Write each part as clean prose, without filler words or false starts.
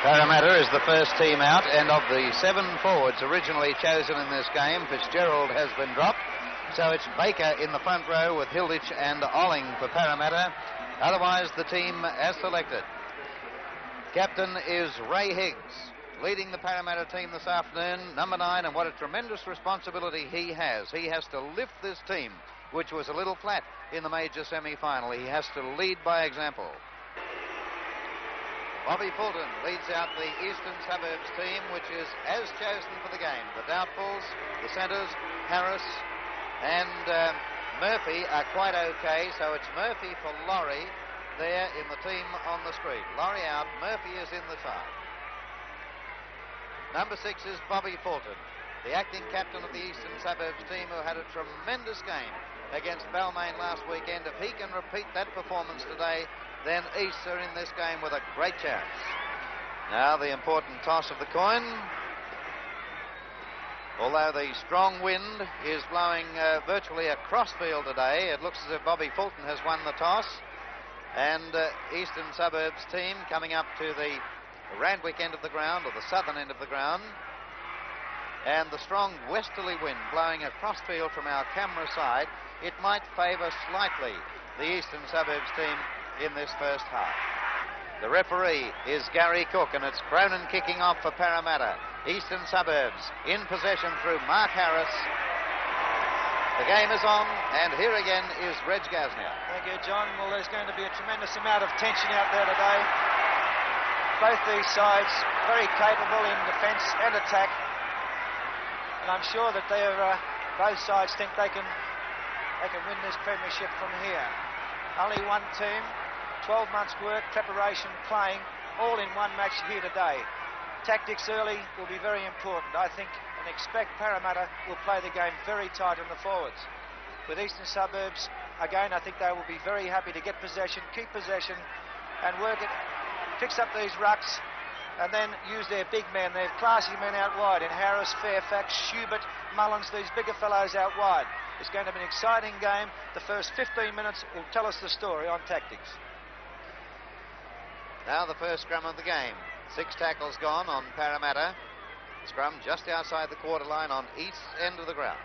Parramatta is the first team out, and of the 7 forwards originally chosen in this game, Fitzgerald has been dropped. So it's Baker in the front row with Hilditch and Olling for Parramatta. Otherwise, the team as selected. Captain is Ray Higgs, leading the Parramatta team this afternoon, number 9, and what a tremendous responsibility he has. He has to lift this team, which was a little flat in the major semi-final. He has to lead by example. Bobby Fulton leads out the Eastern Suburbs team, which is as chosen for the game. The doubtfuls, the centres, Harris and Murphy are quite okay, so it's Murphy for Laurie there in the team on the screen. Laurie out, Murphy is in the side. Number 6 is Bobby Fulton, the acting captain of the Eastern Suburbs team, who had a tremendous game against Balmain last weekend. If he can repeat that performance today, then East are in this game with a great chance. Now the important toss of the coin. Although the strong wind is blowing virtually across field today, it looks as if Bobby Fulton has won the toss. And Eastern Suburbs team coming up to the Randwick end of the ground, or the southern end of the ground. And the strong westerly wind blowing across field from our camera side, it might favour slightly the Eastern Suburbs team in this first half. The referee is Gary Cook, and it's Cronin kicking off for Parramatta. Eastern Suburbs in possession through Mark Harris. The game is on, and here again is Reg Gasnier. Thank you, John. Well, there's going to be a tremendous amount of tension out there today. Both these sides very capable in defence and attack, and I'm sure that both sides think they can win this premiership from here. Only one team, 12 months' work, preparation, playing, all in one match here today. Tactics early will be very important. I think and expect Parramatta will play the game very tight on the forwards. With Eastern Suburbs, again, I think they will be very happy to get possession, keep possession, and work it, fix up these rucks, and then use their big men, their classy men out wide in Harris, Fairfax, Schubert, Mullins, these bigger fellows out wide. It's going to be an exciting game. The first 15 minutes will tell us the story on tactics. Now the first scrum of the game. 6 tackles gone on Parramatta. Scrum just outside the quarter line on east end of the ground.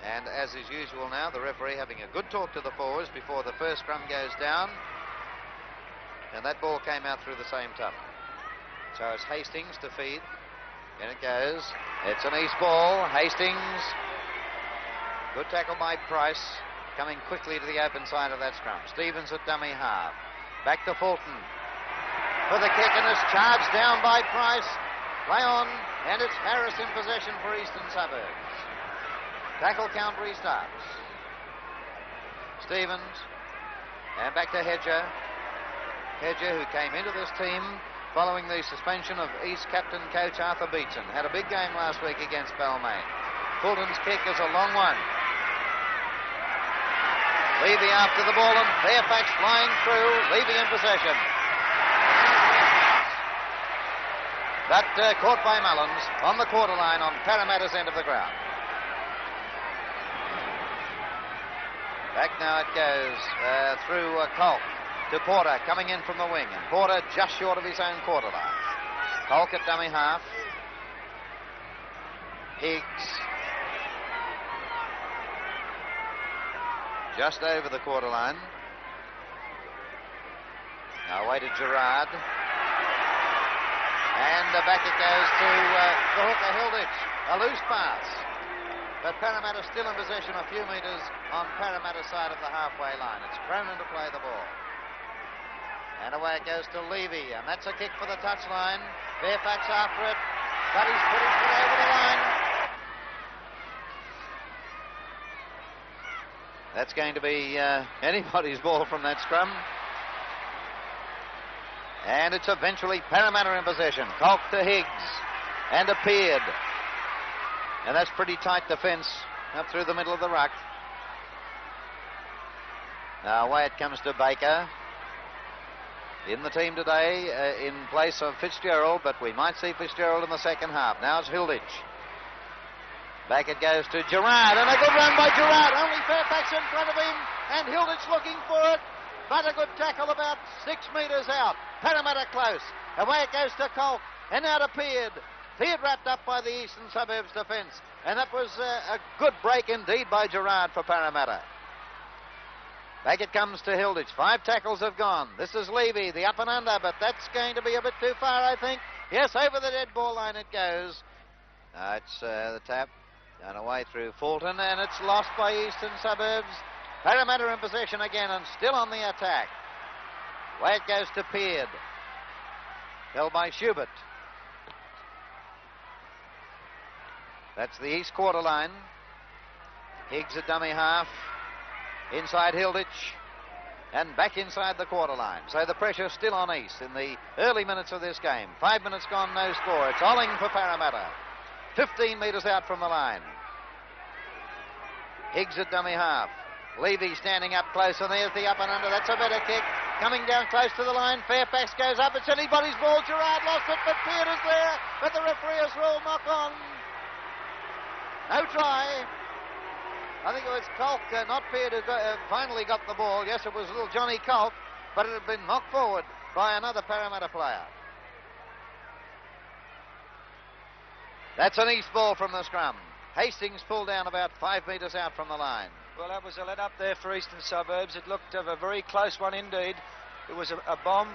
And as is usual now, the referee having a good talk to the forwards before the first scrum goes down. And that ball came out through the same tunnel. So it's Hastings to feed. In it goes. It's an East ball. Hastings. Good tackle by Price. Coming quickly to the open side of that scrum. Stevens at dummy half. Back to Fulton. For the kick, and it's charged down by Price. Play on. And it's Harris in possession for Eastern Suburbs. Tackle count restarts. Stevens. And back to Hedger. Hedger, who came into this team following the suspension of East captain coach Arthur Beetson. Had a big game last week against Balmain. Fulton's kick is a long one. Levy after the ball, and Fairfax flying through. Levy in possession. But caught by Mullins on the quarter line on Parramatta's end of the ground. Back now it goes through Colk to Porter coming in from the wing, and Porter just short of his own quarter line. Colk at dummy half. Higgs just over the quarter line. Now away to Gerard. And back it goes to the hooker Hilditch. A loose pass. But Parramatta still in possession a few metres on Parramatta's side of the halfway line. It's Cronin to play the ball. And away it goes to Levy, and that's a kick for the touchline. Fairfax after it, but he's put his foot over the line. That's going to be anybody's ball from that scrum. And it's eventually Parramatta in possession. Colk to Higgs, and appeared. And that's pretty tight defence up through the middle of the ruck. Now away it comes to Baker. In the team today in place of Fitzgerald, but we might see Fitzgerald in the second half. Now it's Hilditch. Back it goes to Gerard, and a good run by Gerard. Only Fairfax in front of him, and Hilditch looking for it. but a good tackle about 6 metres out. Parramatta close. Away it goes to Colt, and now to Peard. Peard wrapped up by the Eastern Suburbs defence, and that was a good break indeed by Gerard for Parramatta. Back it comes to Hilditch. 5 tackles have gone. This is Levy, the up and under, but that's going to be a bit too far, I think. Yes, over the dead ball line it goes. It's the tap and away through Fulton, and it's lost by Eastern Suburbs. Parramatta in possession again and still on the attack. Away it goes to Peard. Held by Schubert. That's the east quarter line. Higgs a dummy half. Inside Hilditch. And back inside the quarter line. So the pressure's still on East in the early minutes of this game. 5 minutes gone, no score. It's Olling for Parramatta. 15 metres out from the line. Higgs at dummy half. Levy standing up close, and there's the up and under. That's a better kick. Coming down close to the line. Fairfax goes up. It's anybody's ball. Gerard lost it, but Peard is there. But the referee has ruled knock on. No try. I think it was Colt, not Peard, who finally got the ball. Yes, it was little Johnny Colt, but it had been knocked forward by another Parramatta player. That's an East ball from the scrum. Hastings pulled down about 5 metres out from the line. Well, that was a let up there for Eastern Suburbs. It looked of a very close one indeed. It was a bomb,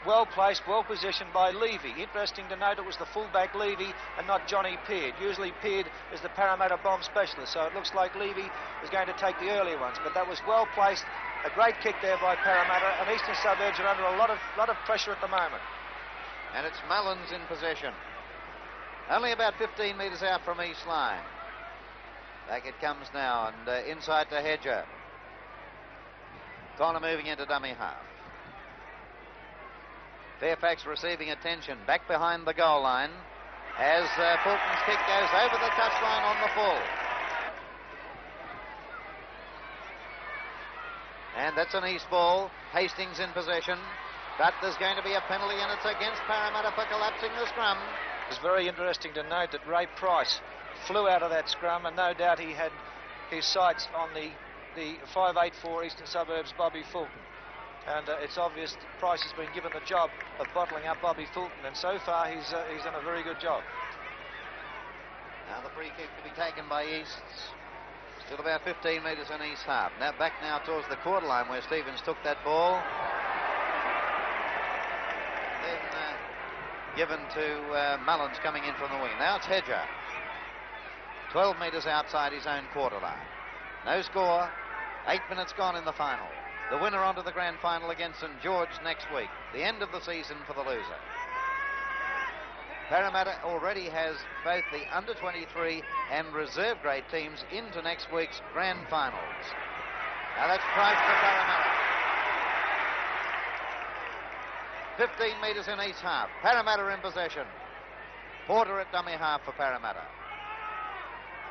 well placed, well positioned by Levy. Interesting to note it was the fullback Levy and not Johnny Peard. Usually Peard is the Parramatta bomb specialist, so it looks like Levy is going to take the early ones. But that was well placed, a great kick there by Parramatta, and Eastern Suburbs are under a lot of pressure at the moment. And it's Mullins in possession. Only about 15 metres out from East line. Back it comes now, and inside to Hedger. Corner moving into dummy half. Fairfax receiving attention back behind the goal line as Fulton's kick goes over the touchline on the full. And that's an East ball. Hastings in possession, but there's going to be a penalty, and it's against Parramatta for collapsing the scrum. It's very interesting to note that Ray Price flew out of that scrum, and no doubt he had his sights on the 5'8" Eastern Suburbs Bobby Fulton. And it's obvious that Price has been given the job of bottling up Bobby Fulton, and so far he's done a very good job. Now the free kick to be taken by Easts. Still about 15 metres in East half. Now back now towards the quarter line where Stevens took that ball. Then given to Mullins coming in from the wing. Now it's Hedger. 12 metres outside his own quarter line. No score. 8 minutes gone in the final. The winner onto the grand final against St George next week. The end of the season for the loser. Parramatta already has both the under-23 and reserve grade teams into next week's grand finals. Now that's Price for Parramatta. 15 metres in each half. Parramatta in possession. Porter at dummy half for Parramatta.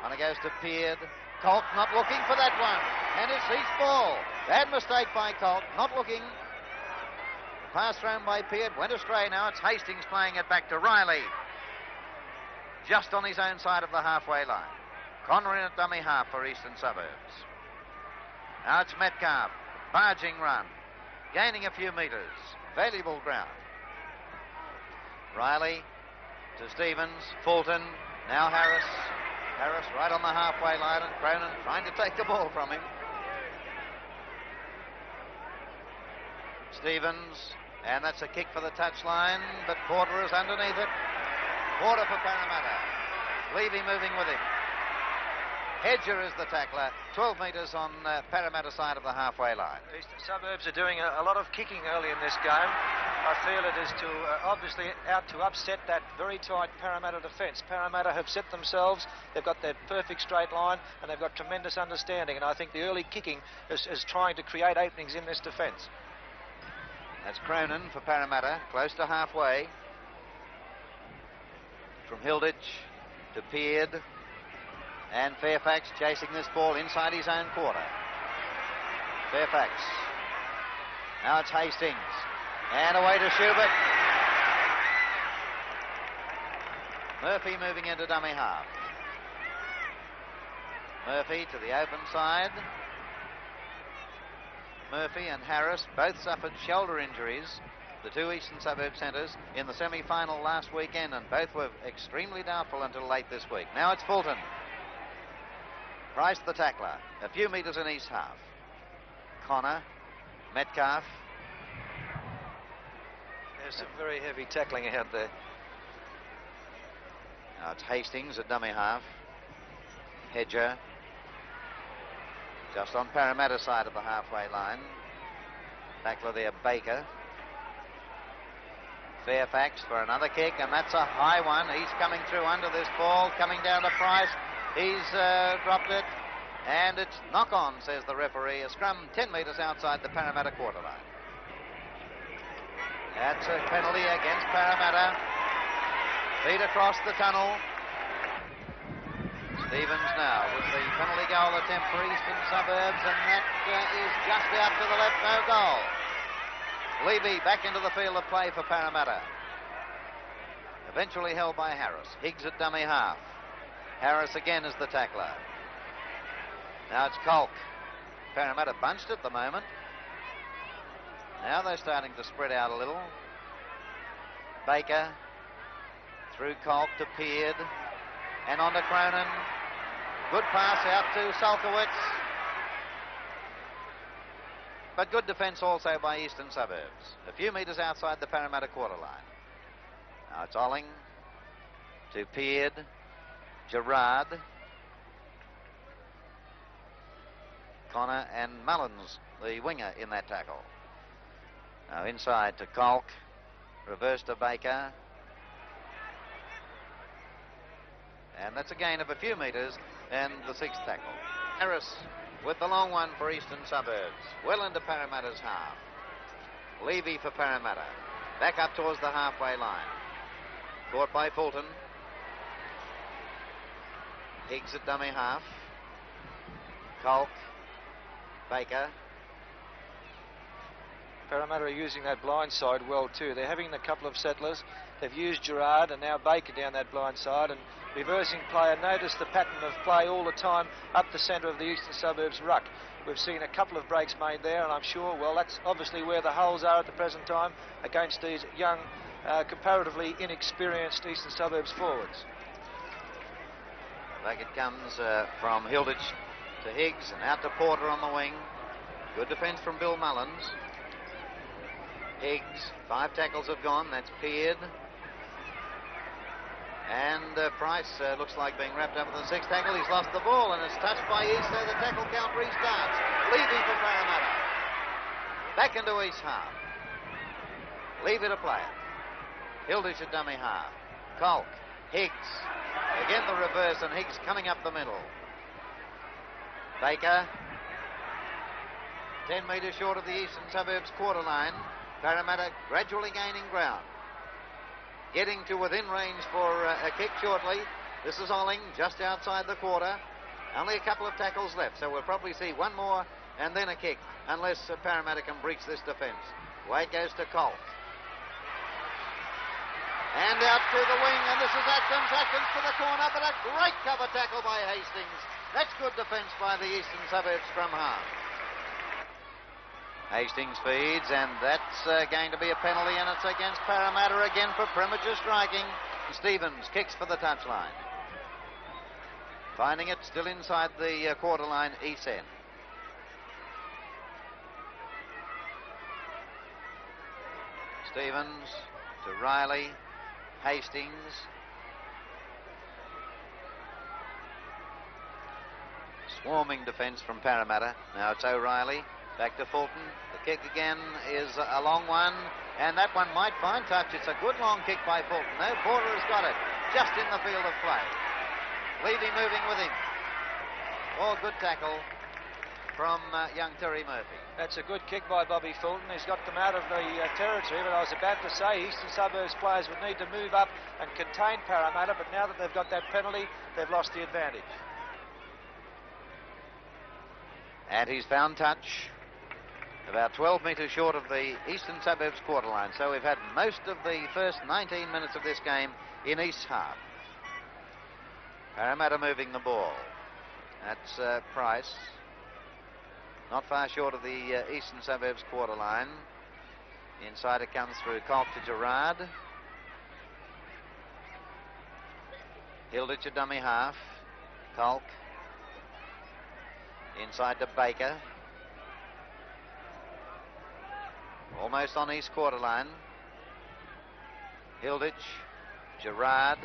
And it goes to Peard. Colt not looking for that one. And it's East ball. Bad mistake by Colt. Not looking. The pass thrown by Peard went astray. Now it's Hastings playing it back to Riley. Just on his own side of the halfway line. Connor in at dummy half for Eastern Suburbs. Now it's Metcalf. Barging run. Gaining a few metres. Valuable ground. Riley to Stevens. Fulton. Now Harris. Harris right on the halfway line, and Cronin trying to take the ball from him. Stevens, and that's a kick for the touchline, but Porter is underneath it. Porter for Parramatta. Levy moving with him. Hedger is the tackler, 12 metres on Parramatta side of the halfway line. Eastern Suburbs are doing a lot of kicking early in this game. I feel it is to obviously out to upset that very tight Parramatta defence. Parramatta have set themselves. They've got that perfect straight line, and they've got tremendous understanding. And I think the early kicking is trying to create openings in this defence. That's Cronin for Parramatta, close to halfway. From Hilditch to Peard. And Fairfax chasing this ball inside his own quarter. Fairfax. Now it's Hastings. And away to Schubert. Murphy moving into dummy half. Murphy to the open side. Murphy and Harris both suffered shoulder injuries, the two Eastern Suburb centres, in the semi-final last weekend, and both were extremely doubtful until late this week. Now it's Fulton. Price the tackler, a few metres in each half. Connor, Metcalf. There's some very heavy tackling out there. Now it's Hastings at dummy half. Hedger. Just on Parramatta side of the halfway line. Tackler there, Baker. Fairfax for another kick, and that's a high one. He's coming through under this ball, coming down to Price. He's dropped it, and it's knock on, says the referee. A scrum 10 metres outside the Parramatta quarter line. That's a penalty against Parramatta. Feet across the tunnel. Stevens now with the penalty goal attempt for Eastern Suburbs, and that is just out to the left, no goal. Levy back into the field of play for Parramatta. Eventually held by Harris. Higgs at dummy half. Harris again is the tackler. Now it's Colk. Parramatta bunched at the moment. Now they're starting to spread out a little. Baker through Colk to Peard and on to Cronin. Good pass out to Sulkowitz. But good defence also by Eastern Suburbs. A few metres outside the Parramatta quarter line. Now it's Olling to Peard. Gerard. Connor and Mullins, the winger, in that tackle. Now inside to Colk. Reverse to Baker. And that's a gain of a few metres and the sixth tackle. Harris with the long one for Eastern Suburbs. Well into Parramatta's half. Levy for Parramatta. Back up towards the halfway line. Caught by Fulton. Higgs at dummy half. Colk. Baker. Parramatta are using that blind side well too. They're having a couple of settlers. They've used Gerard and now Baker down that blind side, and reversing player. Notice the pattern of play all the time up the centre of the Eastern Suburbs ruck. We've seen a couple of breaks made there, and I'm sure, well, that's obviously where the holes are at the present time against these young, comparatively inexperienced Eastern Suburbs forwards. Back it comes from Hilditch to Higgs and out to Porter on the wing. Good defence from Bill Mullins. Higgs, 5 tackles have gone. That's Peard. And Price looks like being wrapped up in the 6th tackle. He's lost the ball and it's touched by East, so the tackle count restarts. Levy for Parramatta. Back into East half. Levy to play it. Hilditch at dummy half. Colk. Higgs. Again the reverse, and Higgs coming up the middle. Baker. 10 metres short of the Eastern Suburbs quarter line. Parramatta gradually gaining ground. Getting to within range for a kick shortly. This is Olling just outside the quarter. Only a couple of tackles left, so we'll probably see one more and then a kick, unless Parramatta can breach this defence. Away it goes to Colk. And out to the wing, and this is Atkins. Atkins to the corner, but a great cover tackle by Hastings. That's good defence by the Eastern Suburbs scrum half. Hastings feeds, and that's going to be a penalty, and it's against Parramatta again for premature striking. Stevens kicks for the touchline. Finding it still inside the quarter line, east end. Stevens to Riley. Hastings. Swarming defence from Parramatta. Now it's O'Reilly. Back to Fulton. The kick again is a long one, and that one might find touch. It's a good long kick by Fulton. No, Porter has got it just in the field of play. Levy moving with him. Oh, good tackle from young Terry Murphy. That's a good kick by Bobby Fulton. He's got them out of the territory, but I was about to say Eastern Suburbs players would need to move up and contain Parramatta, but now that they've got that penalty, they've lost the advantage. And he's found touch. About 12 metres short of the Eastern Suburbs quarter line. So we've had most of the first 19 minutes of this game in East half. Parramatta moving the ball. That's Price. not far short of the eastern suburbs quarter line. Inside it comes through Colk to Gerard. Hilditch a dummy half. Colk. Inside to Baker. Almost on east quarter line. Hilditch. Gerard.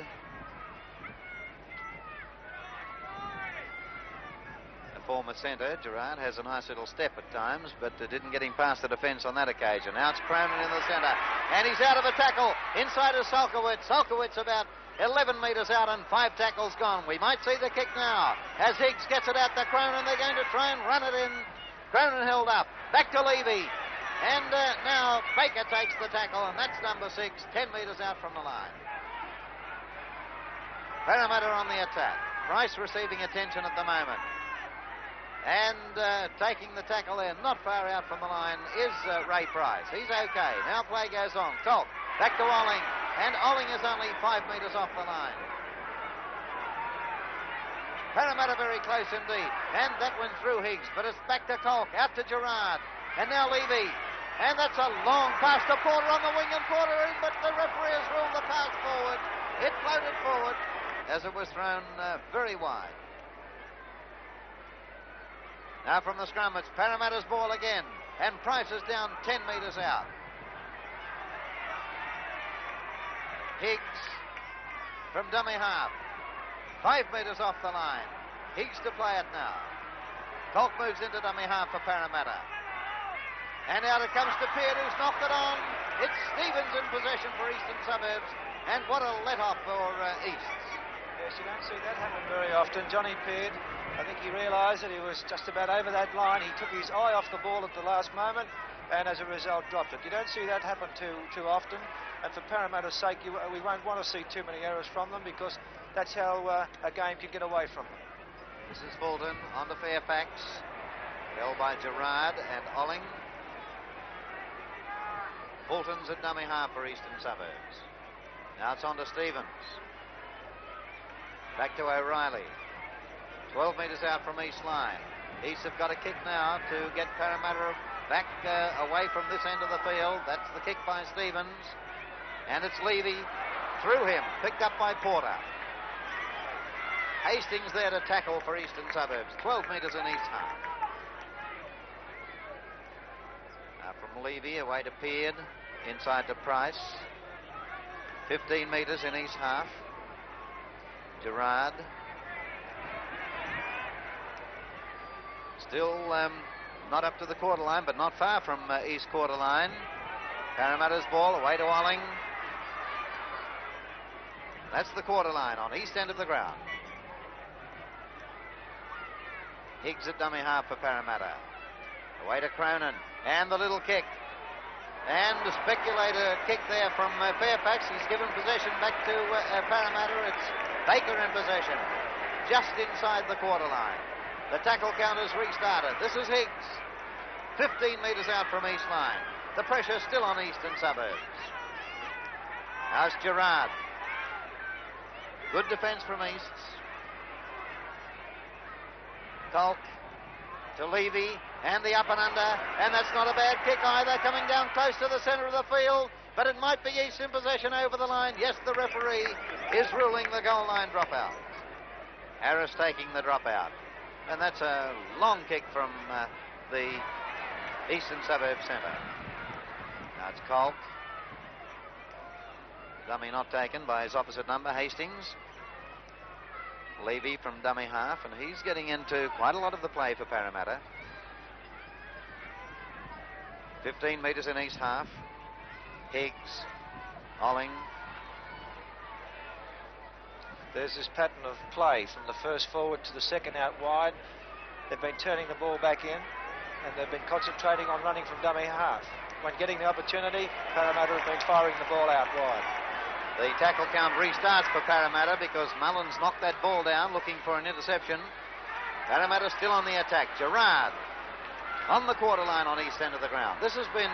Former centre, Gerard has a nice little step at times, but didn't get him past the defence on that occasion. Now it's Cronin in the centre, and he's out of a tackle. Inside is Solkowitz. Solkowitz about 11 metres out and 5 tackles gone. We might see the kick now. As Higgs gets it out to Cronin, they're going to try and run it in. Cronin held up. Back to Levy. And now Baker takes the tackle, and that's number 6, 10 metres out from the line. Parramatta on the attack. Price receiving attention at the moment. And taking the tackle there, not far out from the line, is Ray Price. He's okay. Now play goes on. Colk back to Olling. And Olling is only 5 metres off the line. Parramatta very close indeed. And that went through Higgs, but it's back to Colk. Out to Gerard. And now Levy. And that's a long pass to Porter on the wing, and Porter in, but the referee has ruled the pass forward. It floated forward as it was thrown very wide. Now from the scrum, it's Parramatta's ball again. And Price is down 10 metres out. Higgs from dummy half. 5 metres off the line. Higgs to play it now. Colk moves into dummy half for Parramatta. And out it comes to Peard, who's knocked it on. It's Stevens in possession for Eastern Suburbs. And what a let-off for Easts. Yes, you don't see that happen very often. Johnny Peard, I think he realised that he was just about over that line. He took his eye off the ball at the last moment and as a result dropped it. You don't see that happen too often, and for Parramatta's sake we won't want to see too many errors from them, because that's how a game can get away from them. This is Fulton on to Fairfax, held by Gerard and Olling. Fulton's at dummy half for Eastern Suburbs. Now it's on to Stevens. Back to O'Reilly. 12 metres out from East line. East have got a kick now to get Parramatta back away from this end of the field. That's the kick by Stevens. And it's Levy through him, picked up by Porter. Hastings there to tackle for Eastern Suburbs. 12 metres in East half. Now from Levy away to Peard. Inside to Price. 15 metres in East half. Gerard. Still not up to the quarter line, but not far from east quarter line. Parramatta's ball away to Olling. That's the quarter line on east end of the ground. Higgs at dummy half for Parramatta. Away to Cronin. And the little kick. And the speculator kick there from Fairfax. He's given possession back to Parramatta. It's Baker in possession. Just inside the quarter line. The tackle count is restarted. This is Higgs. 15 metres out from east line. The pressure still on Eastern Suburbs. Now it's Gerard. Good defence from Easts. Colk to Levy, and the up and under, and that's not a bad kick either, coming down close to the centre of the field, but it might be East in possession over the line. Yes, the referee is ruling the goal line dropout. Harris taking the dropout, and that's a long kick from the Eastern Suburbs centre. Now it's Colk. Dummy not taken by his opposite number, Hastings. Levy from dummy half, and he's getting into quite a lot of the play for Parramatta. 15 metres in east half. Higgs, Olling. There's this pattern of play from the first forward to the second out wide. They've been turning the ball back in, and they've been concentrating on running from dummy half. When getting the opportunity, Parramatta have been firing the ball out wide. The tackle count restarts for Parramatta because Mullins knocked that ball down looking for an interception. Parramatta still on the attack. Gerard on the quarter line on east end of the ground. This has been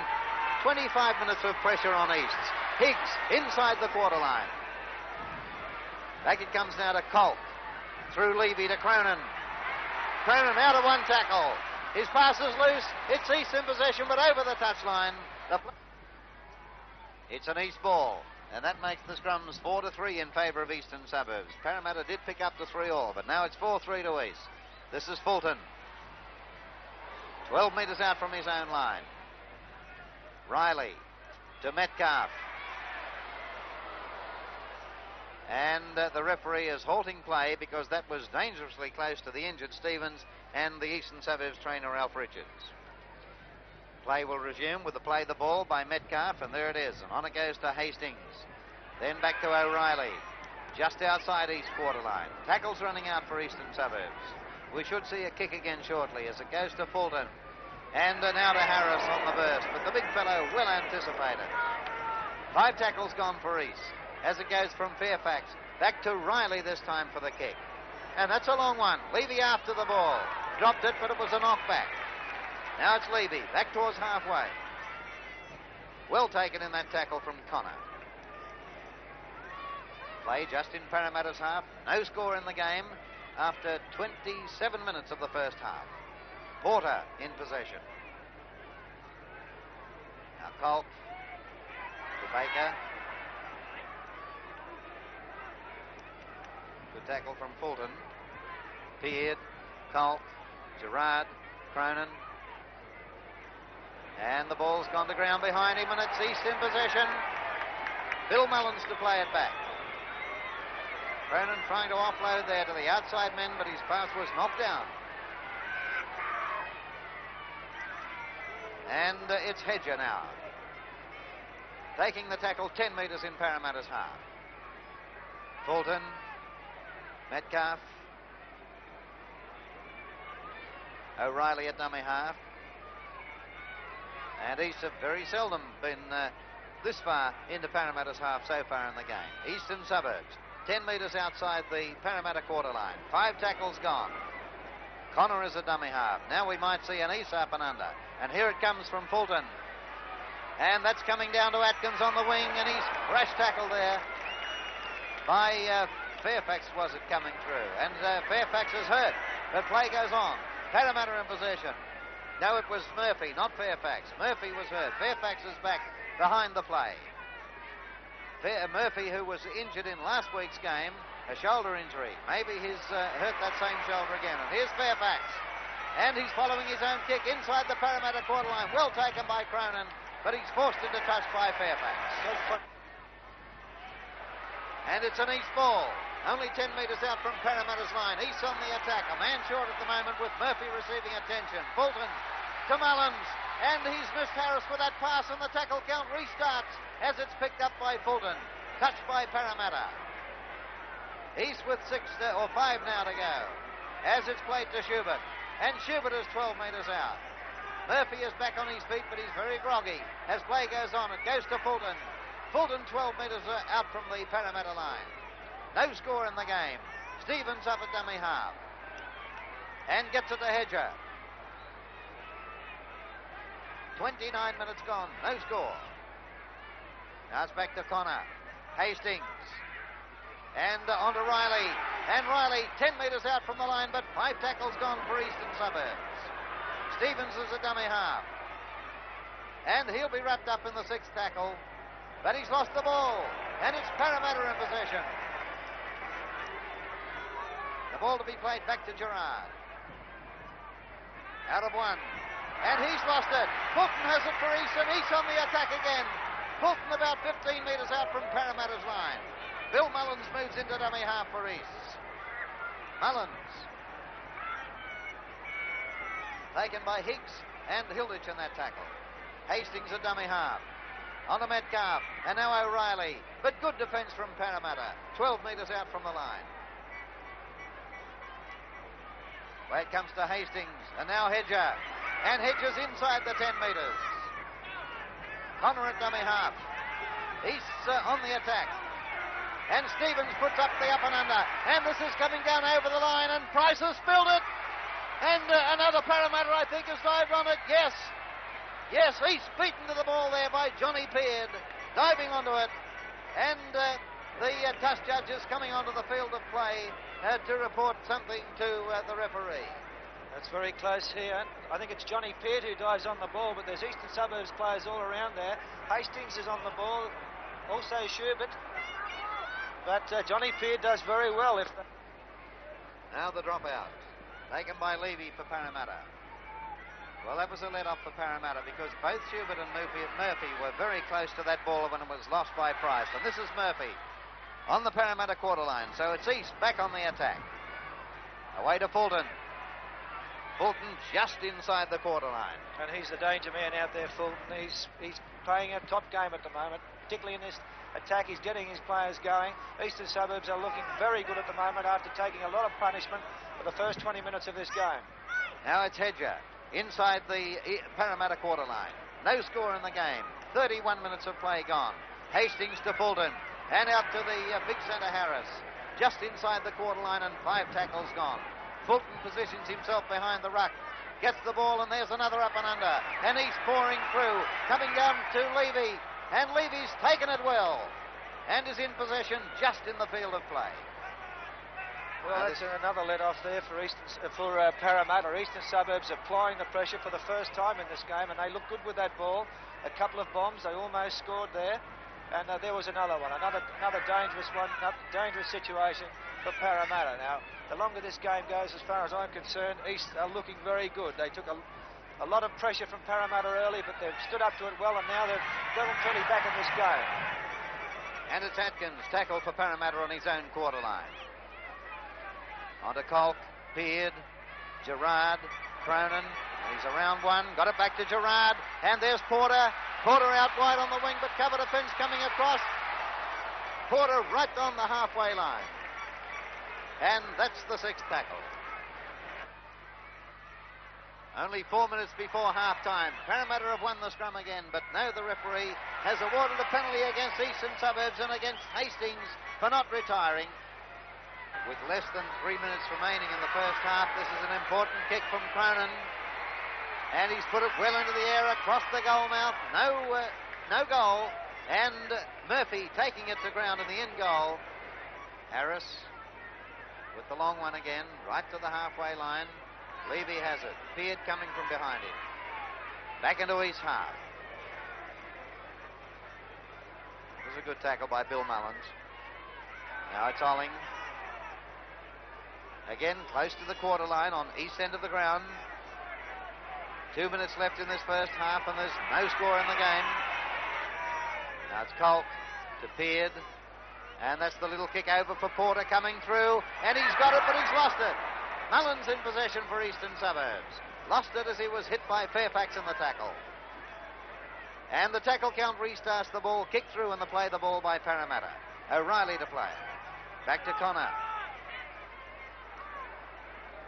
25 minutes of pressure on East. Higgs inside the quarter line. Back it comes now to Colk. Through Levy to Cronin. Cronin out of one tackle. His pass is loose. It's East in possession, but over the touchline. It's an East ball, and that makes the scrums 4-3 in favour of Eastern Suburbs. Parramatta did pick up the 3-all, but now it's 4-3 to East. This is Fulton. 12 metres out from his own line. Riley to Metcalf. And the referee is halting play because that was dangerously close to the injured Stevens and the Eastern Suburbs trainer Alf Richards. Play will resume with the play the ball by Metcalf, and there it is, and on it goes to Hastings. Then back to O'Reilly, just outside East quarter line. Tackles running out for Eastern Suburbs. We should see a kick again shortly as it goes to Fulton. And now to Harris on the burst, but the big fellow well anticipated. 5 tackles gone for East as it goes from Fairfax back to Riley this time for the kick. And that's a long one. Levy after the ball. Dropped it, but it was a knockback. Now it's Levy, back towards halfway. Well taken in that tackle from Connor. Play just in Parramatta's half. No score in the game after 27 minutes of the first half. Porter in possession. Now Colt to Baker. Good tackle from Fulton. Peard, Colt, Gerard, Cronin. And the ball's gone to ground behind him, and it's East in possession. Bill Mullins to play it back. Cronin trying to offload there to the outside men, but his pass was knocked down. And it's Hedger now, taking the tackle 10 metres in Parramatta's half. Fulton, Metcalf, O'Reilly at dummy half. And East have very seldom been this far into Parramatta's half so far in the game. Eastern Suburbs, 10 metres outside the Parramatta quarter line. 5 tackles gone. Connor is a dummy half. Now we might see an East up and under. And here it comes from Fulton. And that's coming down to Atkins on the wing, and he's rash tackle there by Fairfax was it coming through. And Fairfax is hurt, but play goes on. Parramatta in possession. No, it was Murphy, not Fairfax. Murphy was hurt. Fairfax is back behind the play. Murphy, who was injured in last week's game, a shoulder injury. Maybe he's hurt that same shoulder again. And here's Fairfax. And he's following his own kick inside the Parramatta quarter line. Well taken by Cronin, but he's forced into touch by Fairfax. And it's an East ball. Only 10 metres out from Parramatta's line. East on the attack. A man short at the moment with Murphy receiving attention. Fulton to Mullins. And he's missed Harris with that pass, and the tackle count restarts as it's picked up by Fulton. Touched by Parramatta. East with 5 now to go as it's played to Schubert. And Schubert is 12 metres out. Murphy is back on his feet, but he's very groggy as play goes on. It goes to Fulton. Fulton 12 metres out from the Parramatta line. No score in the game. Stevens up at dummy half. And gets it to Hedger. 29 minutes gone. No score. Now it's back to Connor. Hastings. And on to Riley. And Riley 10 metres out from the line, but 5 tackles gone for Eastern Suburbs. Stevens is a dummy half. And he'll be wrapped up in the 6th tackle. But he's lost the ball. And it's Parramatta in possession. The ball to be played back to Gerard. Out of 1. And he's lost it. Fulton has it for East, and East on the attack again. Fulton about 15 metres out from Parramatta's line. Bill Mullins moves into dummy half for East. Mullins. Taken by Higgs and Hilditch in that tackle. Hastings a dummy half. On to Metcalf. And now O'Reilly. But good defence from Parramatta. 12 metres out from the line. Well, it comes to Hastings. And now Hedger. And Hedger's inside the 10 metres. Connor at dummy half. East on the attack. And Stevens puts up the up and under. And this is coming down over the line. And Price has spilled it. And another Parramatta, I think, has dived on it. Yes. Yes, East beaten to the ball there by Johnny Peard. Diving onto it. And the test judge is coming onto the field of play to report something to the referee. That's very close here. I think it's Johnny Peart who dives on the ball, but there's Eastern Suburbs players all around there. Hastings is on the ball, also Schubert. But Johnny Peart does very well. Now the dropout, taken by Levy for Parramatta. Well, that was a let-off for Parramatta because both Schubert and Murphy were very close to that ball when it was lost by Price. And this is Murphy on the Parramatta quarter line. So it's East back on the attack. Away to Fulton. Fulton just inside the quarter line. And he's the danger man out there, Fulton. He's playing a top game at the moment, particularly in this attack. He's getting his players going. Eastern Suburbs are looking very good at the moment after taking a lot of punishment for the first 20 minutes of this game. Now it's Hedger inside the Parramatta quarter line. No score in the game. 31 minutes of play gone. Hastings to Fulton and out to the big centre Harris. Just inside the quarter line and 5 tackles gone. Fulton positions himself behind the ruck, gets the ball, and there's another up and under. And he's pouring through, coming down to Levy, and Levy's taken it well, and is in possession just in the field of play. Well, that's another let-off there for Parramatta. Eastern Suburbs applying the pressure for the first time in this game, and they look good with that ball. A couple of bombs, they almost scored there. And there was another one, another dangerous situation for Parramatta. Now, the longer this game goes, as far as I'm concerned, East are looking very good. They took a lot of pressure from Parramatta early, but they've stood up to it well, and now they're well and truly back in this game. And it's Atkins, tackle for Parramatta on his own quarter line. On to Colk, Peard, Gerard, Cronin, and he's around one, got it back to Gerard, and there's Porter. Porter out wide on the wing, but cover defence coming across. Porter right on the halfway line. And that's the 6th tackle. Only 4 minutes before half-time. Parramatta have won the scrum again, but no, the referee has awarded a penalty against Eastern Suburbs and against Hastings for not retiring. With less than 3 minutes remaining in the first half, this is an important kick from Cronin. And he's put it well into the air across the goal mouth. No goal. And Murphy taking it to ground in the end goal. Harris with the long one again, right to the halfway line. Levy has it. Peard coming from behind him. Back into his half. This is a good tackle by Bill Mullins. Now it's Olling. Again, close to the quarter line on east end of the ground. 2 minutes left in this first half, and there's no score in the game. Now it's Colk to Peard, and that's the little kick over for Porter coming through, and he's got it, but he's lost it. Mullins in possession for Eastern Suburbs. Lost it as he was hit by Fairfax in the tackle. And the tackle count restarts the ball, kicked through in the play the ball by Parramatta. O'Reilly to play. Back to Connor.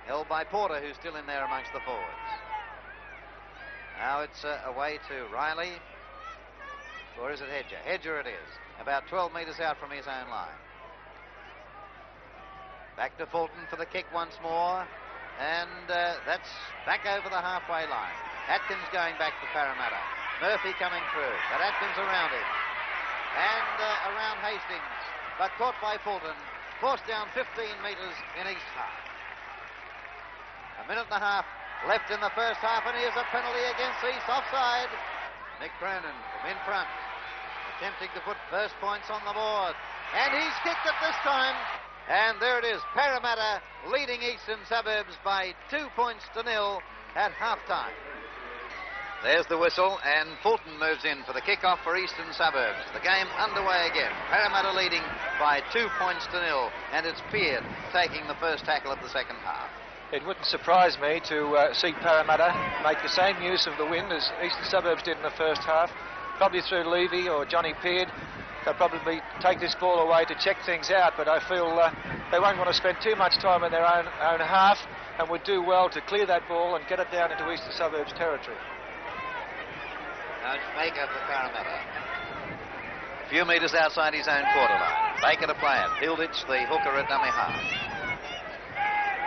Held by Porter, who's still in there amongst the forwards. Now it's away to Riley. Or is it Hedger? Hedger it is. About 12 metres out from his own line. Back to Fulton for the kick once more. And that's back over the halfway line. Atkins going back to Parramatta. Murphy coming through. But Atkins around him. And around Hastings. But caught by Fulton. Forced down 15 metres in each half. A minute and a half left in the first half, and here's a penalty against East, offside. Nick Cronin from in front, attempting to put first points on the board. And he's kicked it this time. And there it is, Parramatta leading Eastern Suburbs by 2 points to 0 at half-time. There's the whistle, and Fulton moves in for the kick-off for Eastern Suburbs. The game underway again. Parramatta leading by 2 points to 0, and it's Peard taking the first tackle of the second half. It wouldn't surprise me to see Parramatta make the same use of the wind as Eastern Suburbs did in the first half, probably through Levy or Johnny Peard. They'll probably take this ball away to check things out, but I feel they won't want to spend too much time in their own half and would do well to clear that ball and get it down into Eastern Suburbs territory. Now it's Baker for Parramatta. A few metres outside his own quarter line. Baker to play it. Hilditch, the hooker at dummy half.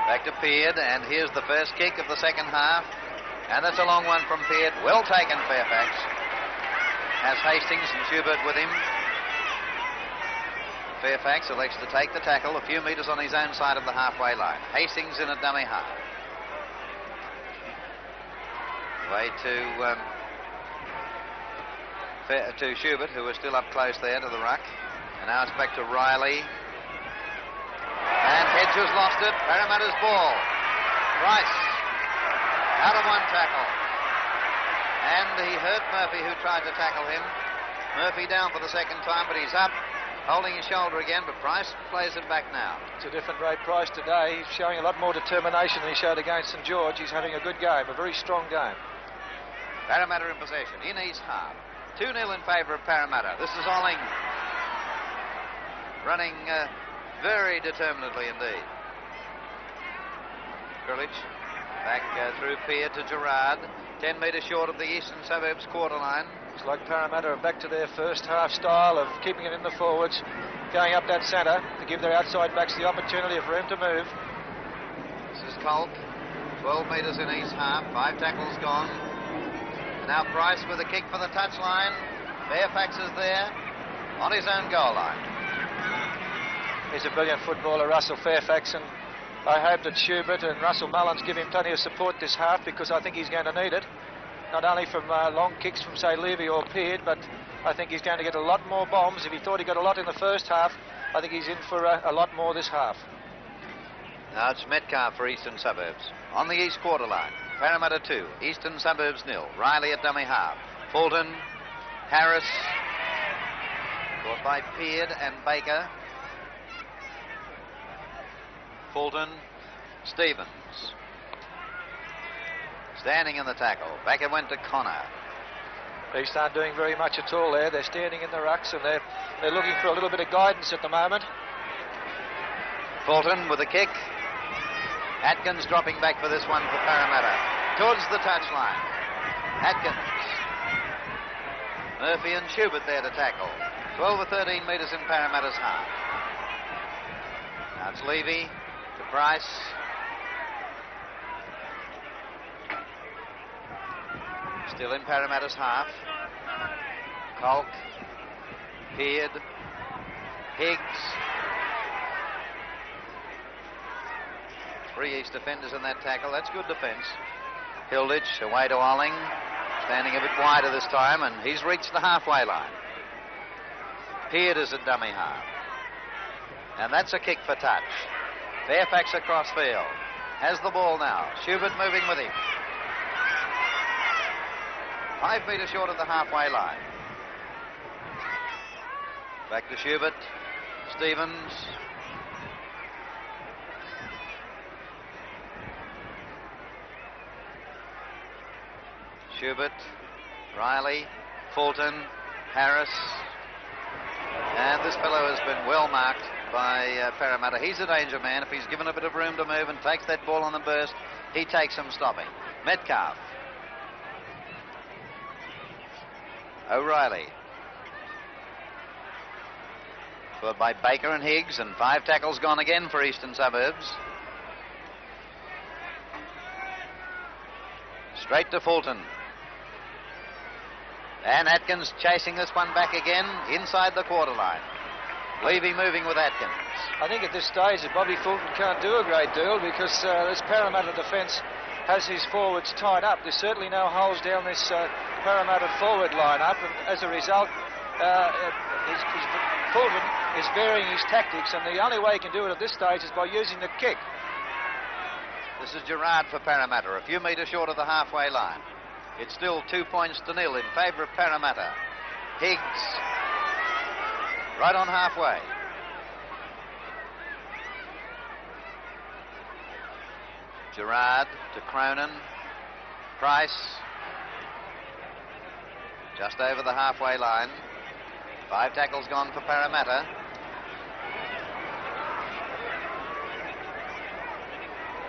Back to Peard, and here's the first kick of the second half. And that's a long one from Peard. Well taken, Fairfax. Has Hastings and Schubert with him. Fairfax elects to take the tackle a few metres on his own side of the halfway line. Hastings in a dummy half. Way to Schubert, who was still up close there to the ruck. And now it's back to Riley. And Hedges lost it. Parramatta's ball. Price out of one tackle. And he hurt Murphy, who tried to tackle him. Murphy down for the second time, but he's up, holding his shoulder again, but Price plays it back now. It's a different rate Price today. He's showing a lot more determination than he showed against St George. He's having a good game, a very strong game. Parramatta in possession, in East half. 2-0 in favour of Parramatta. This is Olling running very determinedly indeed. Grillage back through Peer to Gerard. 10 metres short of the eastern suburbs quarter line. It's like Parramatta are back to their first half style of keeping it in the forwards, going up that centre to give their outside backs the opportunity of room to move. This is Colk, 12 metres in each half, 5 tackles gone. Now Price with a kick for the touchline. Fairfax is there on his own goal line. He's a brilliant footballer, Russell Fairfax, and I hope that Schubert and Russell Mullins give him plenty of support this half, because I think he's going to need it. Not only from long kicks from, say, Levy or Peard, but I think he's going to get a lot more bombs. If he thought he got a lot in the first half, I think he's in for a lot more this half. Now it's Metcalf for Eastern Suburbs. On the east quarter line, Parramatta 2, Eastern Suburbs 0. Riley at dummy half. Fulton, Harris, caught by Peard and Baker. Fulton, Stevens. Standing in the tackle. Back it went to Connor. East aren't doing very much at all there. They're standing in the rucks and they're looking for a little bit of guidance at the moment. Fulton with a kick. Atkins dropping back for this one for Parramatta. Towards the touchline. Atkins. Murphy and Schubert there to tackle. 12 or 13 metres in Parramatta's half. Now it's Levy to Price. Still in Parramatta's half. Colk, Peard, Higgs. 3 East defenders in that tackle. That's good defence. Hilditch away to Olling. Standing a bit wider this time, and he's reached the halfway line. Peard is at dummy half. And that's a kick for touch. Fairfax across field. Has the ball now. Schubert moving with him. 5 metres short of the halfway line. Back to Schubert. Stevens. Schubert. Riley. Fulton. Harris. And this fellow has been well marked by Parramatta. He's a danger man. If he's given a bit of room to move and takes that ball on the burst, he takes some stopping. Metcalf. O'Reilly. Followed by Baker and Higgs, and 5 tackles gone again for Eastern Suburbs. Straight to Fulton. And Atkins chasing this one back again inside the quarter line. Levy moving with Atkins. I think at this stage that Bobby Fulton can't do a great deal, because this Parramatta defence has his forwards tied up. There's certainly no holes down this Parramatta forward line-up, and as a result, Fulton is varying his tactics, and the only way he can do it at this stage is by using the kick. This is Gerard for Parramatta, a few metres short of the halfway line. It's still 2 points to 0 in favour of Parramatta. Higgs, right on halfway. Gerard to Cronin. Price. Just over the halfway line. 5 tackles gone for Parramatta.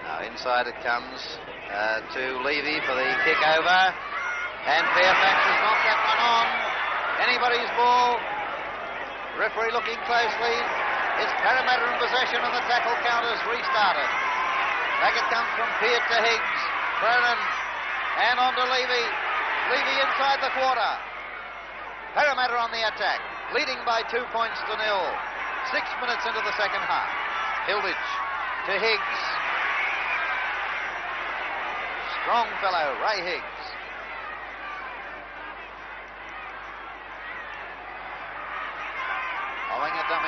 Now inside it comes to Levy for the kick over. And Fairfax has knocked that one on. Anybody's ball. Referee looking closely. It's Parramatta in possession, and the tackle count is restarted. Back it comes from Peart to Higgs. Cronin. And on to Levy. Levy inside the quarter. Parramatta on the attack. Leading by 2 points to 0. 6 minutes into the second half. Hilditch to Higgs. Strong fellow, Ray Higgs.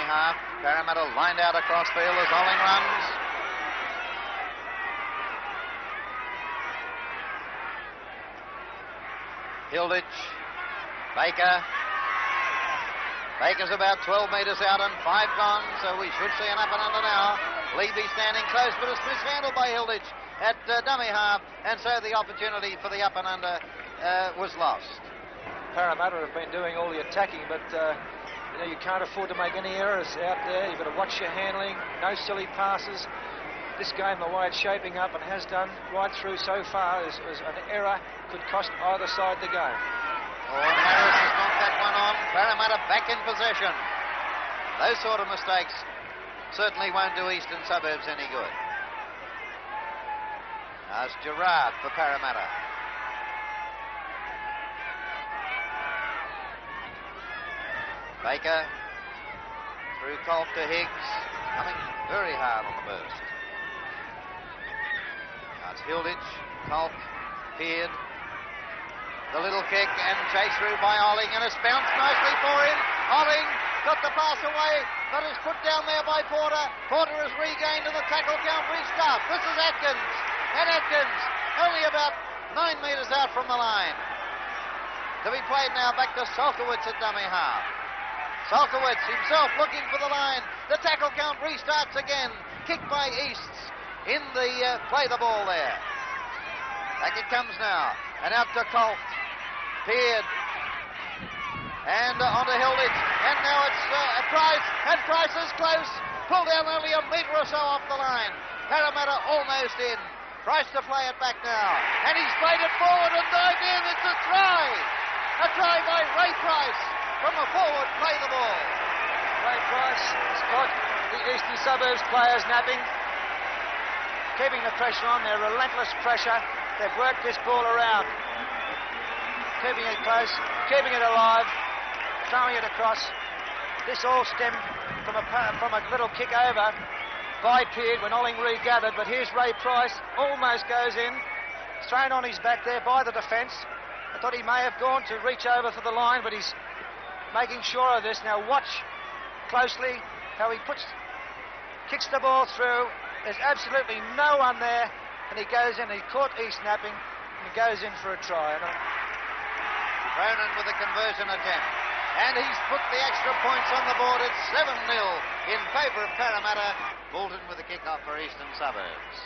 half. Parramatta lined out across field as Olling runs. Hilditch, Baker. Baker's about 12 metres out and 5 gone, so we should see an up and under now. Levy standing close, but it's mishandled by Hilditch at dummy half, and so the opportunity for the up and under was lost. Parramatta have been doing all the attacking, but you can't afford to make any errors out there. You've got to watch your handling, no silly passes. This game, the way it's shaping up and has done right through so far, is an error could cost either side the game. Oh, Harris has knocked that one on. Parramatta back in possession. Those sort of mistakes certainly won't do Eastern Suburbs any good. Now it's Gerard for Parramatta. Baker through Colt to Higgs, coming very hard on the burst. Now it's Hilditch, Colt, Peard. The little kick and chased through by Olling, and it's bounced nicely for him. Olling got the pass away, but is put down there by Porter. Porter is regained and the tackle count restarts. This is Atkins, and Atkins only about 9 metres out from the line. To be played now back to Solkowitz at dummy half. Solkowitz himself looking for the line. The tackle count restarts again. Kick by Easts in the play the ball there. Back it comes now, and out to Colt. Peard. And onto Hilditch. And now it's Price. And Price is close. Pulled down only a metre or so off the line. Parramatta almost in. Price to play it back now. And he's played it forward and dived in. It's a try. A try by Ray Price. From a forward, play the ball. Ray Price has got the Eastern Suburbs players napping. Keeping the pressure on there. Relentless pressure. They've worked this ball around. Keeping it close, keeping it alive, throwing it across. This all stemmed from a little kick over by Peard when Olling regathered, but here's Ray Price, almost goes in, thrown on his back there by the defence. I thought he may have gone to reach over for the line, but he's making sure of this. Now watch closely how he kicks the ball through. There's absolutely no one there, and he goes in, he caught East napping, and he goes in for a try. Cronin with a conversion attempt. And he's put the extra points on the board. It's 7-0 in favour of Parramatta. Bolton with the kick-off for Eastern Suburbs.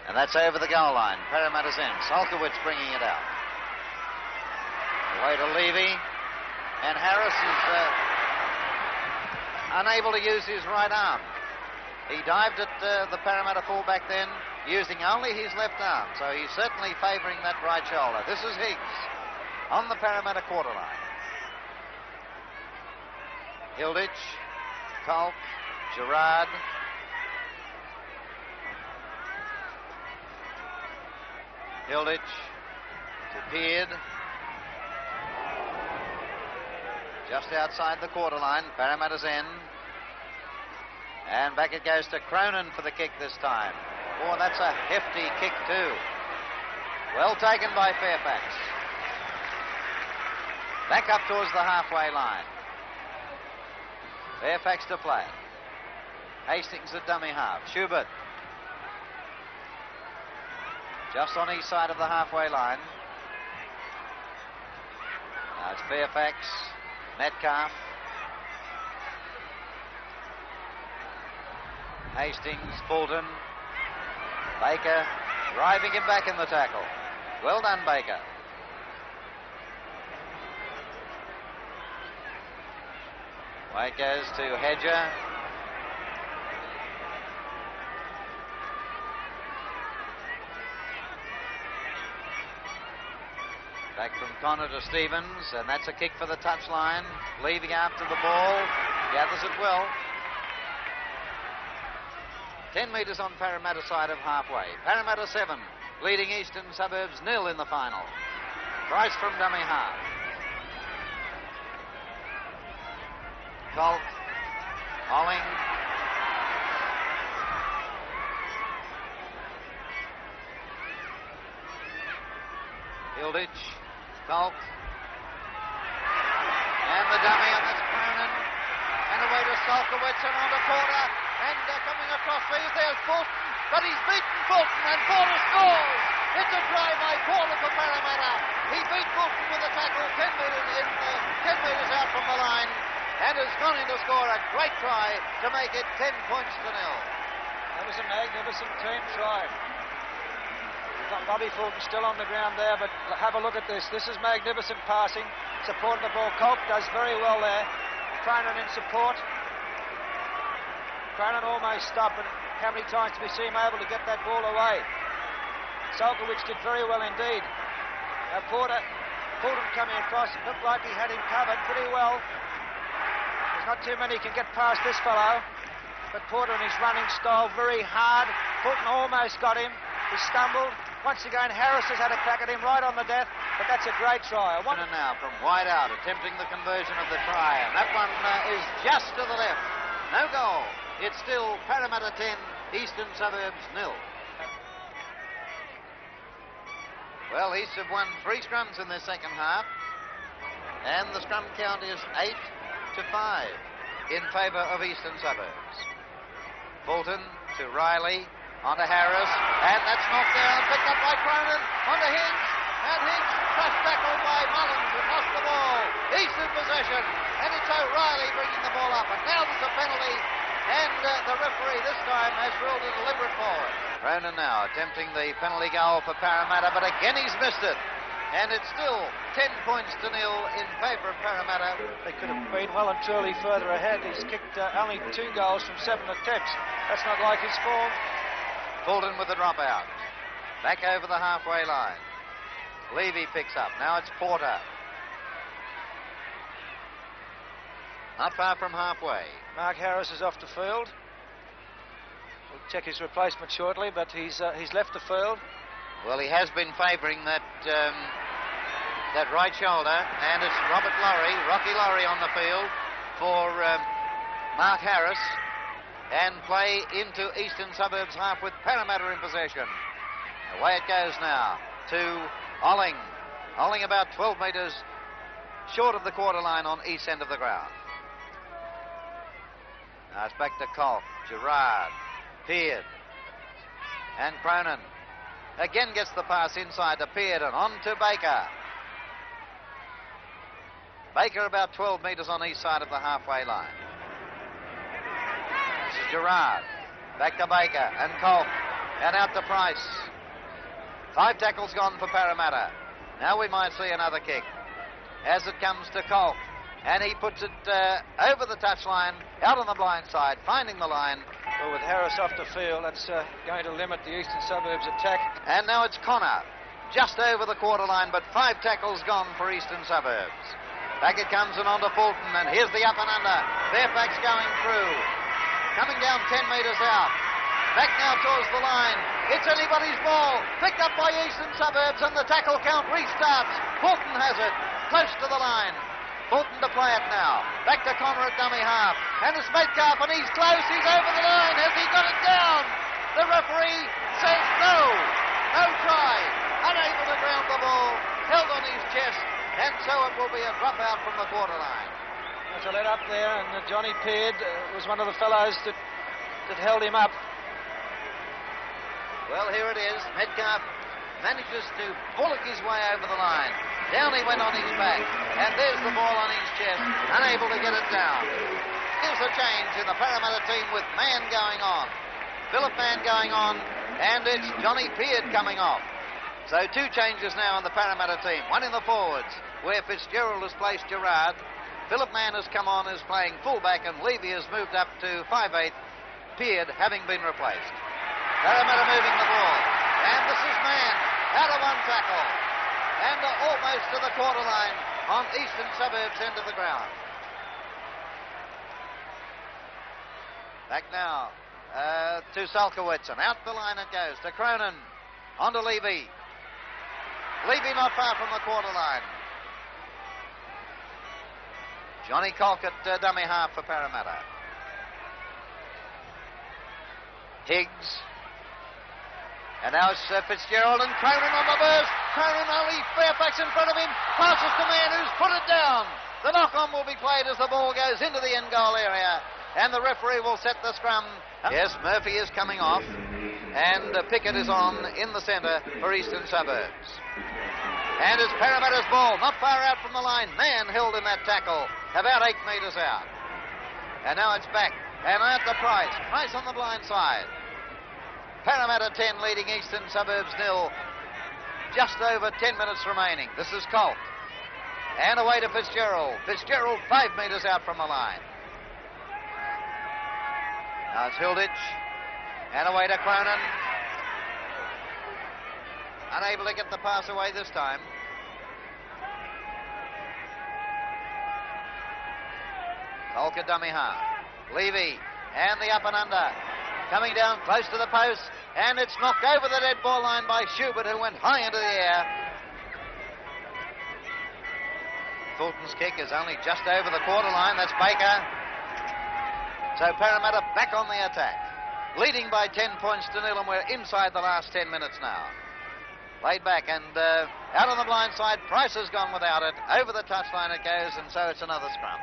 And that's over the goal line. Parramatta's in. Solkowitz bringing it out. Away to Levy. And Harris is unable to use his right arm. He dived at the Parramatta fullback then, using only his left arm. So he's certainly favouring that right shoulder. This is Higgs on the Parramatta quarter line. Hilditch, Colt, Gerard. Hilditch to Peard. Just outside the quarter line, Parramatta's end. And back it goes to Cronin for the kick this time. Oh, that's a hefty kick too. Well taken by Fairfax. Back up towards the halfway line. Fairfax to play it. Hastings at dummy half. Schubert. Just on each side of the halfway line. Now it's Fairfax. Metcalf. Hastings, Fulton, Baker, driving him back in the tackle. Well done, Baker. Away it goes to Hedger. Back from Connor to Stevens, and that's a kick for the touchline. Leaving after the ball, gathers it well. 10 metres on Parramatta side of halfway. Parramatta 7, leading Eastern Suburbs 0 in the final. Price from dummy half. Colt, Olling. Hilditch, Colt. And the dummy, and that's Cronin. And to Salkowitz and on to Porter, and coming across these, there's Fulton, but he's beaten Fulton, and Porter scores! It's a try by Porter for Parramatta. He beat Fulton with a tackle 10 metres out from the line, and has gone in to score a great try to make it 10 points to nil. That was a magnificent team try. We've got Bobby Fulton still on the ground there, but have a look at this. This is magnificent passing, supporting the ball. Kolk does very well there. Cronin in support. Cronin almost stopped, but how many times did we see him able to get that ball away? Salkowitz did very well indeed. Now Fulton coming across, it looked like he had him covered pretty well. There's not too many can get past this fellow, but Porter in his running style very hard. Fulton almost got him. He stumbled. Once again, Harris has had a crack at him right on the death, but that's a great try. And now from wide out, attempting the conversion of the try, and that one is just to the left. No goal. It's still Parramatta 10, Eastern Suburbs 0. Well, East have won 3 scrums in their second half, and the scrum count is 8-5 in favour of Eastern Suburbs. Fulton to Riley, onto Harris, and that's knocked down, picked up by Cronin, onto Higgs, and Higgs crushed tackled by Mullins and lost the ball. Eastern possession, and it's O'Reilly bringing the ball up, and now there's a penalty, and the referee this time has ruled a deliberate forward. Cronin now attempting the penalty goal for Parramatta, but again he's missed it. And it's still 10 points to nil in favour of Parramatta. They could have been well and truly further ahead. He's kicked only 2 goals from 7 attempts. That's not like his form. Fulton with the dropout. Back over the halfway line. Levy picks up. Now it's Porter. Not far from halfway. Mark Harris is off the field. We'll check his replacement shortly, but he's left the field. Well, he has been favouring that right shoulder, and it's Rocky Laurie on the field for Mark Harris, and play into Eastern Suburbs half with Parramatta in possession. Away it goes now to Olling. Olling about 12 metres short of the quarter line on east end of the ground. Now it's back to Kolk, Gerard, Peard, and Cronin. Again gets the pass inside to Peard and on to Baker. Baker about 12 metres on east side of the halfway line. This is Gerard. Back to Baker and Kolk. And out to Price. 5 tackles gone for Parramatta. Now we might see another kick. As it comes to Kolk. And he puts it over the touchline, out on the blind side, finding the line. Well, with Harris off the field, that's going to limit the Eastern Suburbs attack. And now it's Connor, just over the quarter line, but 5 tackles gone for Eastern Suburbs. Back it comes and on to Fulton, and here's the up and under. Fairfax going through. Coming down 10 metres out. Back now towards the line. It's anybody's ball. Picked up by Eastern Suburbs, and the tackle count restarts. Fulton has it, close to the line. Fulton to play it now. Back to Connor at dummy half. And it's Metcalf, and he's close. He's over the line. Has he got it down? The referee says no. No try. Unable to ground the ball. Held on his chest. And so it will be a drop out from the quarter line. There's a let up there, and Johnny Peard was one of the fellows that held him up. Well, here it is. Metcalf manages to bullock his way over the line. Down he went on his back, and there's the ball on his chest, unable to get it down. Here's a change in the Parramatta team with Mann going on. Philip Mann going on, and it's Johnny Peard coming off. So 2 changes now in the Parramatta team. One in the forwards, where Fitzgerald has placed Gerard. Philip Mann has come on as playing fullback, and Levy has moved up to 5/8, Peard having been replaced. Parramatta moving the ball, and this is Mann, out of 1 tackle. And almost to the quarter line on Eastern Suburbs end of the ground. Back now to Salkowitz, and out the line it goes to Cronin. On to Levy. Levy not far from the quarter line. Johnny Kolk at dummy half for Parramatta. Higgs. And now it's Fitzgerald and Cronin on the burst. Cronin only Fairfax in front of him. Passes to Mann, who's put it down. The knock-on will be played as the ball goes into the end goal area. And the referee will set the scrum. Yes, Murphy is coming off. And Pickett is on in the centre for Eastern Suburbs. And it's Parramatta's ball, not far out from the line. Man held in that tackle, about 8 metres out. And now it's back. And out to Price. Price on the blind side. Parramatta 10 leading Eastern Suburbs 0. Just over 10 minutes remaining. This is Colt. And away to Fitzgerald. Fitzgerald 5 metres out from the line. Now it's Hilditch. And away to Cronin. Unable to get the pass away this time. Olka dummy half. Levy. And the up and under. Coming down close to the post. And it's knocked over the dead ball line by Schubert, who went high into the air. Fulton's kick is only just over the quarter line. That's Baker. So Parramatta back on the attack. Leading by 10 points to 0, and we're inside the last 10 minutes now. Laid back and out on the blind side. Price has gone without it. Over the touchline it goes, and so it's another scrum.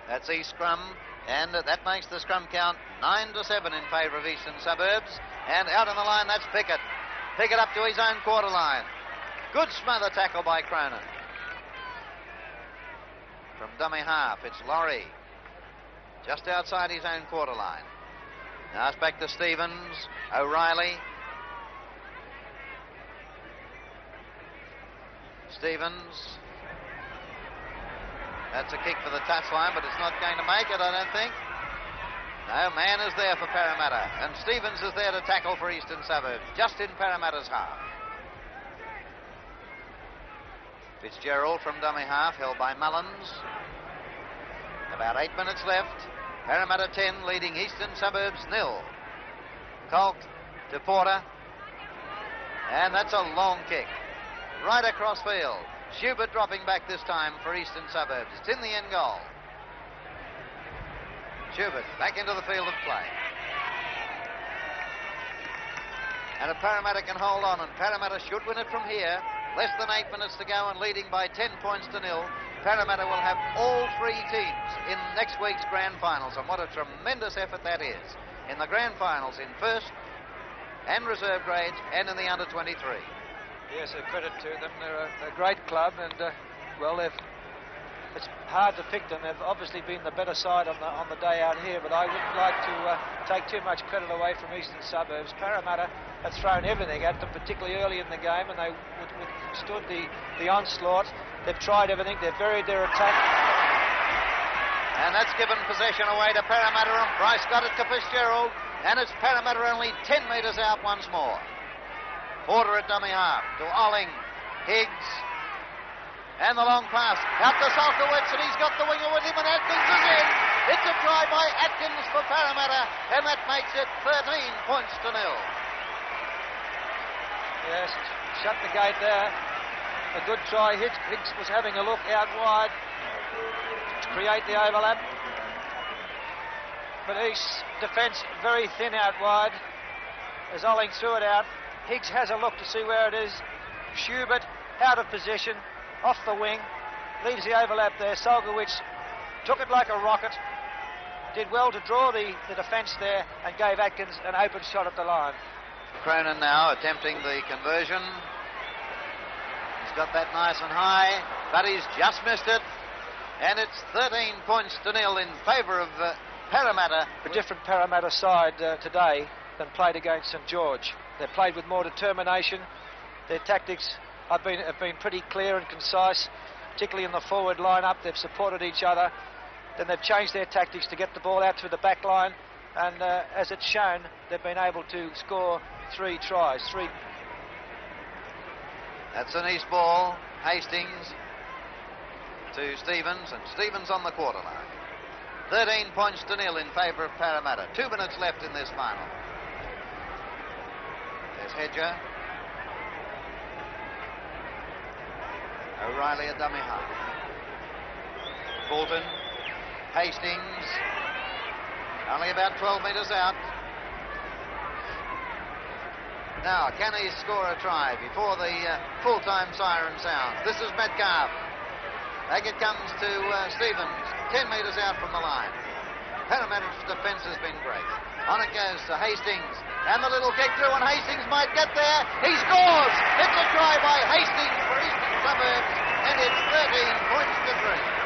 That's East scrum, and that makes the scrum count 9-7 in favour of Eastern Suburbs. And out on the line, that's Pickett. Pickett up to his own quarter line. Good smother tackle by Cronin. From dummy half, it's Laurie. Just outside his own quarter line. Now it's back to Stevens, O'Reilly. Stevens. That's a kick for the touchline, but it's not going to make it, I don't think. No, man is there for Parramatta, and Stevens is there to tackle for Eastern Suburbs, just in Parramatta's half. Fitzgerald from dummy half, held by Mullins. About 8 minutes left. Parramatta 10, leading Eastern Suburbs 0. Colk to Porter. And that's a long kick. Right across field. Schubert dropping back this time for Eastern Suburbs. It's in the end goal. Schubert back into the field of play. And if Parramatta can hold on, and Parramatta should win it from here, less than 8 minutes to go and leading by 10 points to 0, Parramatta will have all 3 teams in next week's grand finals, and what a tremendous effort that is. In the grand finals, in first and reserve grades, and in the under-23. Yes, a credit to them. They're a great club, and well, it's hard to pick them. They've obviously been the better side on the day out here, but I wouldn't like to take too much credit away from Eastern Suburbs. Parramatta had thrown everything at them, particularly early in the game, and they withstood the onslaught. They've tried everything. They've varied their attack. And that's given possession away to Parramatta, and Bryce got it to Fitzgerald, and it's Parramatta only 10 metres out once more. Porter at dummy half to Olling, Higgs, and the long pass out to Salkowitz, and he's got the winger with him, and Atkins is in. It's a try by Atkins for Parramatta, and that makes it 13 points to 0. Yes, shut the gate there. A good try. Higgs was having a look out wide to create the overlap. But East's defence very thin out wide as Olling threw it out. Higgs has a look to see where it is. Schubert out of position, off the wing, leaves the overlap there. Solgowitz took it like a rocket, did well to draw the defence there, and gave Atkins an open shot at the line. Cronin now attempting the conversion. He's got that nice and high, but he's just missed it. And it's 13 points to 0 in favour of Parramatta. A different Parramatta side today than played against St George. They've played with more determination. Their tactics have been pretty clear and concise, particularly in the forward line-up. They've supported each other. Then they've changed their tactics to get the ball out through the back line. And as it's shown, they've been able to score 3 tries. That's an East ball. Hastings to Stevens, and Stevens on the quarter line. 13 points to 0 in favour of Parramatta. 2 minutes left in this final. There's Hedger. O'Reilly a dummy half. Fulton. Hastings. Only about 12 metres out. Now, can he score a try before the full-time siren sounds? This is Metcalf. Back it comes to Stevens, 10 metres out from the line. Parramatta's defence has been great. On it goes to Hastings, and the little kick through, and Hastings might get there. He scores! It's a try by Hastings for Eastern Suburbs, and it's 13 points to 3.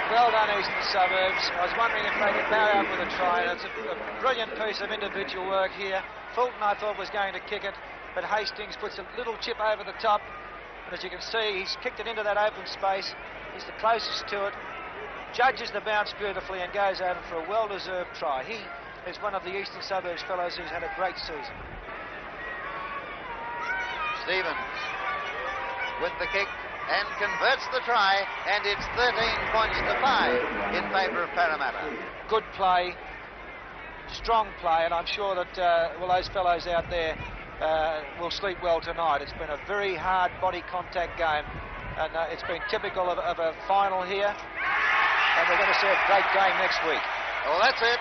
Well done, Eastern Suburbs. I was wondering if they could bow out with a try. It's a brilliant piece of individual work here. Fulton, I thought, was going to kick it, but Hastings puts a little chip over the top, and as you can see, he's kicked it into that open space. He's the closest to it, judges the bounce beautifully, and goes out for a well-deserved try. He is one of the Eastern Suburbs fellows who's had a great season. Stevens with the kick and converts the try, and it's 13 points to 5 in favour of Parramatta. Good play, strong play, and I'm sure that those fellows out there will sleep well tonight. It's been a very hard body contact game, and it's been typical of a final here, and we're going to see a great game next week. Well, that's it.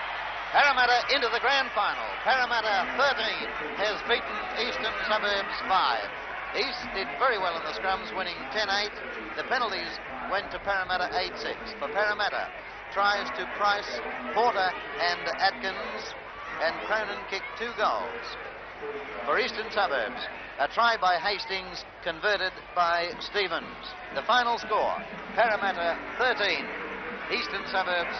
Parramatta into the grand final. Parramatta 13 has beaten Eastern Suburbs 5. East did very well in the scrums, winning 10-8. The penalties went to Parramatta 8-6. For Parramatta, tries to Price, Porter and Atkins, and Cronin kicked 2 goals. For Eastern Suburbs, a try by Hastings, converted by Stevens. The final score, Parramatta 13, Eastern Suburbs